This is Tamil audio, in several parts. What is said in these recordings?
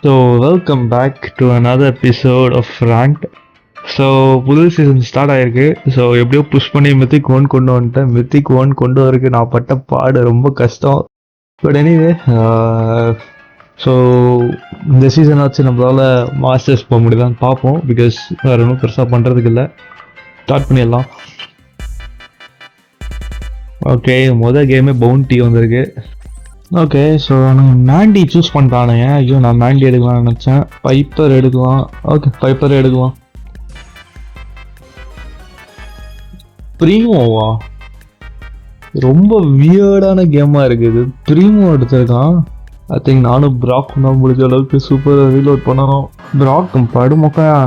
So welcome back to another episode of Ranked. So புது சீசன் ஸ்டார்ட் ஆகிருக்கு. ஸோ எப்படியோ புஷ் பண்ணி மித்திக் 1 கொண்டு வந்துட்டேன். மித்திக் 1 கொண்டு வரதுக்கு நான் பட்ட பாடு ரொம்ப கஷ்டம். பட் எனிவே ஸோ இந்த சீசன் ஆச்சு நம்மளால் மாஸ்டர்ஸ் போக முடியுதான்னு பார்ப்போம். பிகாஸ் வேறு ஒன்றும் பெருசாக பண்ணுறதுக்கு இல்லை. ஸ்டார்ட் பண்ணிடலாம். ஓகே, மொதல் கேமே பவுண்டி வந்திருக்கு. ஓகே, ஸோ நான் மேண்டி சூஸ் பண்ணிட்டானுங்க. ஐயோ, நான் மேண்டி எடுக்கலாம்னு நினச்சேன். பைப்பர் எடுக்கலாம். ஓகே, பைப்பரே எடுக்கலாம். ப்ரீமோவா? ரொம்ப வியர்டான கேமாக இருக்குது. ப்ரீமோ எடுத்திருக்கான். ஐ திங்க் நானும் பிராக் தான் முடிஞ்ச அளவுக்கு சூப்பர் ரீலோட் பண்ணணும். பிராக் படுமொக்கையா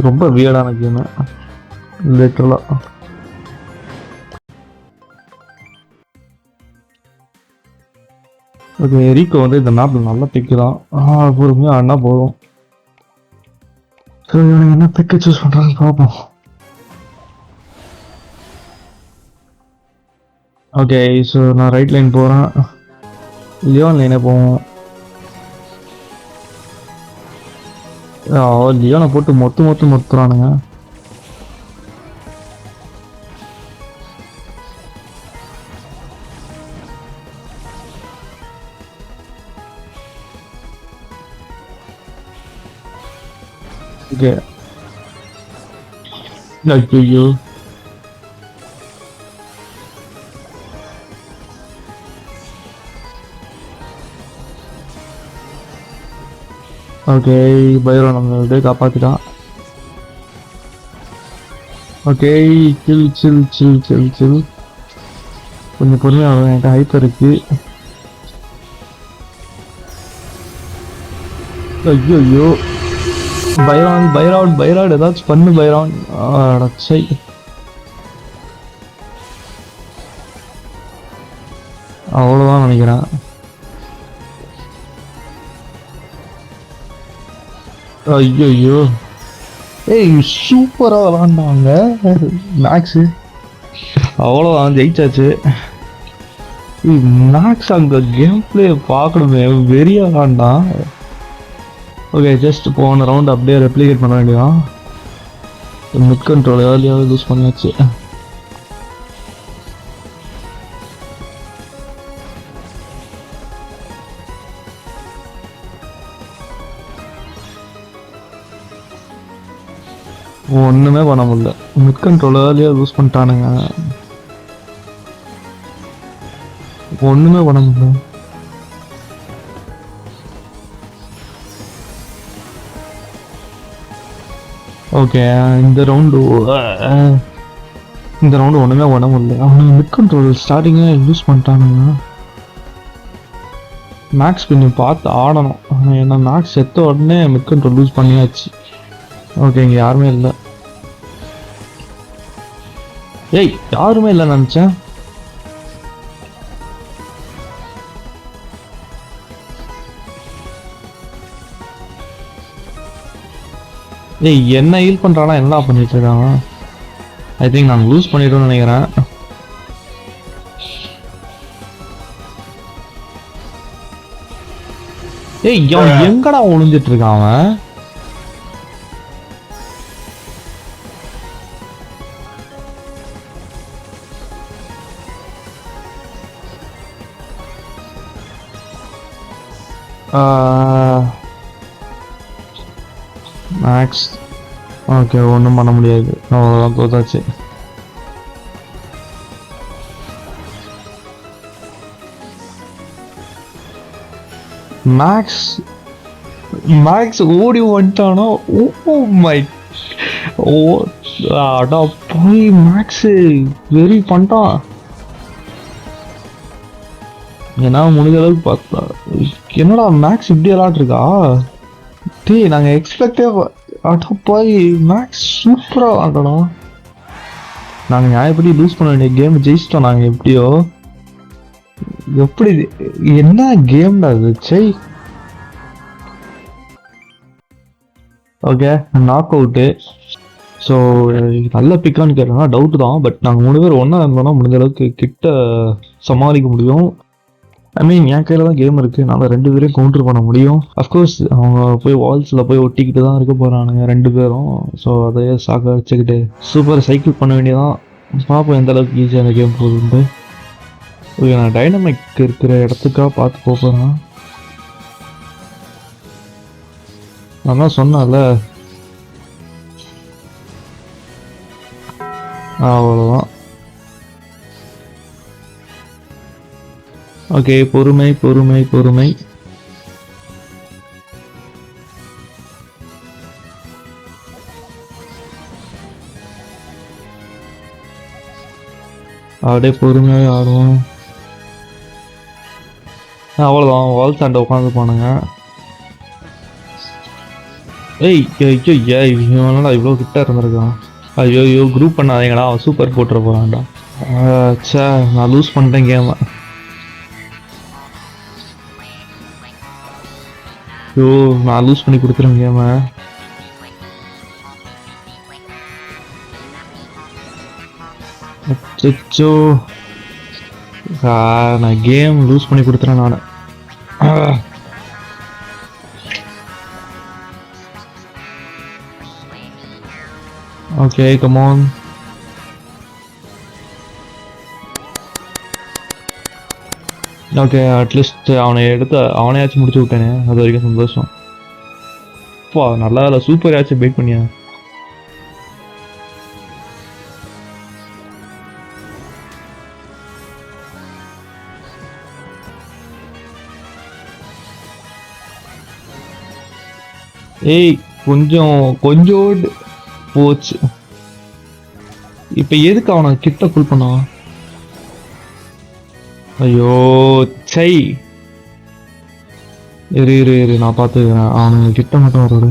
ரொம்ப வியர்டான கேமு லிட்டரலாக. ஓகே, எரிக்கோ வந்து இந்த மேப்பில் நல்லா பிக்கு தான். பொறுமையாக ஆடினா போதும். ஸோ இவனுக்கு என்ன பிக்கை சூஸ் பண்ணுறாங்க பார்ப்போம். ஓகே, ஸோ நான் ரைட் லைன் போகிறேன். லியோன் லைனே போவோம். லியோனை போட்டு மொத்துறானுங்க. ஓகே, ஐயோ ஓகே, பைரோ நம்மளே காப்பாற்றிட்டான். ஓகே, சில் சில் சில் சில் சில் கொஞ்சம் பொறுமையாக என்கிட்ட ஹைப்பர் இருக்கு. ஐயோ, பைரான் ஏதாச்சும் பண்ணு பைரான். அடச்சை, அவ்வளோதான் நினைக்கிறேன். ஐயோ, ஏய் சூப்பராக விளாண்டாங்க மேக்ஸு. அவ்வளோதான், ஜெயிச்சாச்சு. மேக்ஸ் அங்கே கேம் பிளே பார்க்கணுமே, வெறியா விளாண்டான். ஓகே, ஜஸ்ட் போன ரவுண்ட் அப்படியே ரெப்ளிகேட் பண்ண வேண்டியதான். மிட் கண்ட்ரோல் ஏர்லியாகவே லூஸ் பண்ணியாச்சு. ஒன்றுமே பண்ண முடியல. மிட் கண்ட்ரோல் ஏர்லியாக லூஸ் பண்ணிட்டானுங்க. ஒன்றுமே பண்ண முடியல. ஓகே, இந்த ரவுண்டு ஒன்றுமே பண்ண முடியல. அவனுக்கு மிட் கண்ட்ரோல் ஸ்டார்டிங்கே யூஸ் பண்ணிட்டானுங்க. மேக்ஸ் கொஞ்சம் பார்த்து ஆடணும். ஏன்னா மேக்ஸ் செத்த உடனே மிட் கண்ட்ரோல் யூஸ் பண்ணியாச்சு. ஓகே, இங்கே யாருமே இல்லை. ஏய், யாருமே இல்லை நினச்சேன். ஏய், என்ன ஹீல் பண்ணுறானா, என்ன பண்ணிட்டு இருக்காங்க? ஐ திங்க் நான் லூஸ் பண்ணிட்டோம்னு நினைக்கிறேன். ஏய், எங்கடா ஒளிஞ்சிட்டு இருக்கான் அவன்? மேக்ஸ் ஓகே, ஒன்றும் பண்ண முடியாது. அவ்வளோதான், தோத்தாச்சு. மேக்ஸ் ஓடி வந்துட்டானோ? ஓ மை, அடா போய் மேக்ஸ் வெரி பண்ணிட்டான். ஏன்னா முடிஞ்ச அளவுக்கு பார்த்தா என்னடா மேக்ஸ் இப்படி விளாட்ருக்கா? டே, நாங்கள் எக்ஸ்பெக்டே போய் மேக்ஸ் சூப்பராக விளாண்டோம். நாங்கள் நியாயப்படி லூஸ் பண்ண வேண்டிய கேம் ஜெயிச்சிட்டோம். நாங்கள் எப்படியோ எப்படி என்ன கேம்டா அது? சை. Okay, knock out. ஸோ நல்ல பிக்கான்னு கேட்டோம்னா டவுட்டு தான். பட் நாங்கள் 3 பேர் ஒன்றா இருந்தோம்னா முடிஞ்ச அளவுக்கு கிட்ட சமாளிக்க முடியும். ஐ மீன் என் கையில் தான் கேம் இருக்குது, என்னால் 2 பேரையும் கவுண்டர் பண்ண முடியும். அஃப்கோர்ஸ் அவங்க போய் வால்ஸில் போய் ஒட்டிக்கிட்டு தான் இருக்க போகிறானுங்க 2 பேரும். ஸோ அதையே சாக்க வச்சுக்கிட்டு சூப்பர் சைக்கிள் பண்ண வேண்டியதான். பார்ப்போம் எந்த அளவுக்கு ஈஸியாக அந்த கேம் போகுதுன்ட்டு. ஓகே, நான் டைனமிக் இருக்கிற இடத்துக்காக பார்த்து போகிறேன். நான் தான் சொன்னேன்ல, அவ்வளோதான். ஓகே, பொறுமை பொறுமை பொறுமை. அப்படியே பொறுமையாக ஆடுவோம். அவ்வளோதான், வால் சாண்டை உட்காந்து போனாங்க. ஏய் ஐயோ, இவனால இவ்வளோ கிட்ட இருந்திருக்கான். ஐயோ குரூப் பண்ணாதீங்கடா, அவன் சூப்பர் போட்டுற போகிறான்டா. சே, நான் லூஸ் பண்ணிட்டேன் கேமை. ஐயோ, நான் லூஸ் பண்ணி கொடுத்துருவேன் கேமை. அச்சோ, நான் கேம் லூஸ் பண்ணி கொடுத்துறேன் நான். Okay, come on. Okay, at least அவனையாச்சும் முடிச்சு விட்டேனே, அது வரைக்கும் சந்தோஷம். நல்லா இல்லை, சூப்பர் ஆச்சு பெயிட் பண்ணியா. ஏய், கொஞ்சோடு போச்சு. இப்ப எதுக்கு அவனை கிட்ட புல் பண்ணுவான்? ஐயோ சை, இரு நான் பார்த்துக்கிறேன். அவனுங்க கிட்ட மட்டும் வரோடு.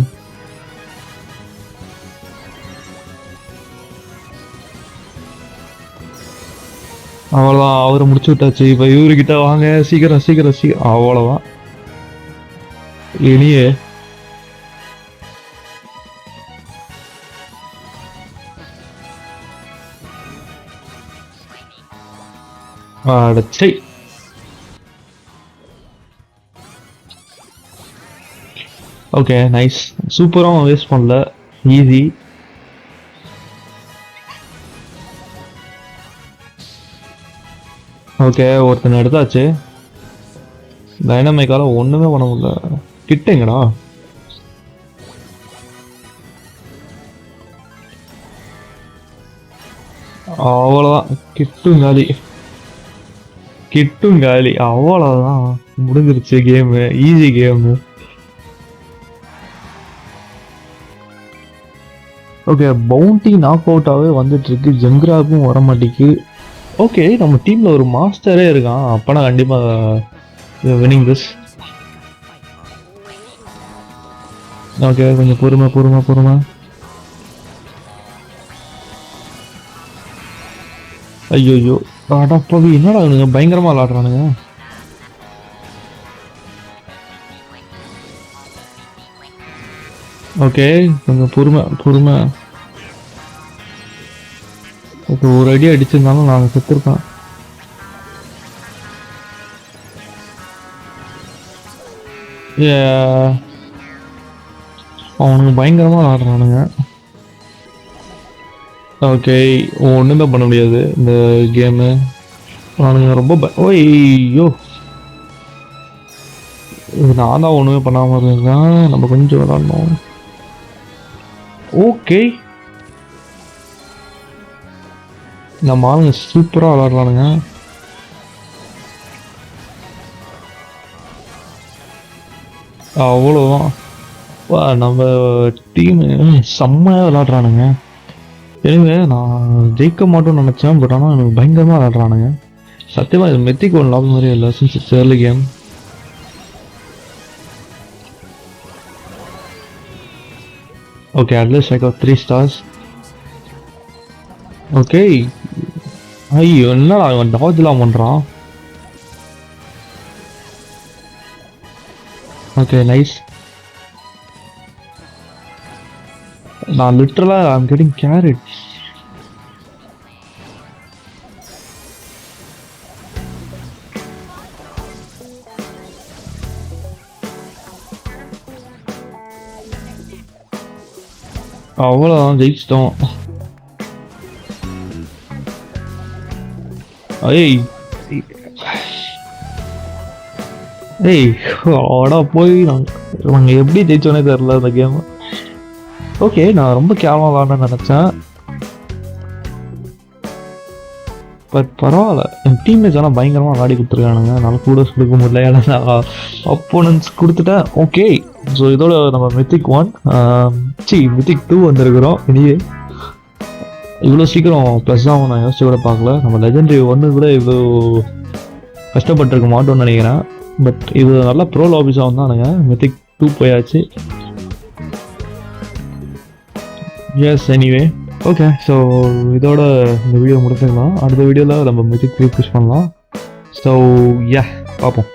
அவ்வளோதான், அவரை முடிச்சு விட்டாச்சு. இப்போ இவருக்கிட்ட வாங்க, சீக்கிரம். அவ்வளோதான். இனியே அடச்சை. Okay, nice. சூப்பராக வேஸ்ட் பண்ணல, ஈஸி. ஓகே, ஒருத்தனை எடுத்தாச்சு. டைனமைக்கால ஒன்றுமே பண்ண முடியல. கிட்டேங்கடா. அவ்வளோதான், கிட்டும் காலி. அவ்வளோதான், முடிஞ்சிருச்சு game. Easy game. Okay, bounty knock அவுட்டாகவே வந்துட்டு இருக்கு. ஜங்க்ராக்கும் வர மாட்டேங்குது. ஓகே, நம்ம டீம்ல ஒரு மாஸ்டரே இருக்கான். அப்பனா கண்டிப்பா வினிங் திஸ். ஓகே, கொஞ்சம் பொறுமை. ஐயோ, அடப்பாவி, என்னடா அவனுங்க பயங்கரமா விளாடுறானுங்க. ஓகே, கொஞ்சம் பொறுமை. ஓகே, ஒரு அடி அடிச்சிருந்தாலும் நாங்கள் செத்துருக்கோம். அவனுங்க பயங்கரமா விளாடுறானுங்க. ஓகே, ஒன்றுமே பண்ண முடியாது இந்த கேமு. அவனுங்க ரொம்ப ஓய்யோ, நான் தான் ஒன்றுமே பண்ணாமல் இருக்கேன். நம்ம கொஞ்சம் விளாடணும். ஓகே, நம்ம ஆளுங்க சூப்பராக விளாட்றானுங்க. அவ்வளோதான், நம்ம டீமு செம்மையாக விளாட்றானுங்க. எனவே நான் ஜெயிக்க மாட்டோம்னு நினச்சேன், பட் ஆனால் எனக்கு பயங்கரமாக விளாட்றானுங்க. சத்தியமாக இது மெத்திக்கு ஒன்று லாபம் மாதிரியே இல்லை, since it's early game. Okay, at least I got 3 stars. Okay, ஐயோ என்னடா அவன் டாஜ்லாம் பண்ணுறான். Okay, nice. நான் லிட்டரலாக ஐம் கெட்டிங் கேரட். அவ்வளோதான், ஜெயிச்சிட்டோம். ஏய் ஏய் அடா போய் நாங்கள் எப்படி ஜெயிச்சோன்னே தெரில அந்த கேம். ஓகே, நான் ரொம்ப கேவலமாக விளாட்ணுன்னு நினச்சேன். பட் பரவாயில்ல, என் டீம்மேட்ஸ் ஆனால் பயங்கரமாக விளாடி கொடுத்துருக்கானுங்க. நல்லா கூட கொடுக்க முடியல, ஏன்னா அப்போனன்ஸ் கொடுத்துட்டேன். ஓகே, ஸோ இதோட நம்ம மித்திக் 1 மித்திக் 2 வந்திருக்கிறோம். இனியே இவ்வளோ சீக்கிரம் ப்ளஸ் ஆகும் நான் யோசிச்சு கூட பார்க்கல. நம்ம லெஜெண்டரி 1 கூட இவ்வளோ கஷ்டப்பட்டிருக்க மாட்டோம்னு நினைக்கிறேன். பட் இது நல்லா ப்ரோ லாபிஸாக வந்தானுங்க. மித்திக் 2 போயாச்சு. எஸ், எனிவே ஓகே, ஸோ இதோட இந்த வீடியோ முடிச்சுக்கலாம். அடுத்த வீடியோவில் நம்ம மித்திக் 3 புஷ் பண்ணலாம். ஸோ பார்ப்போம்.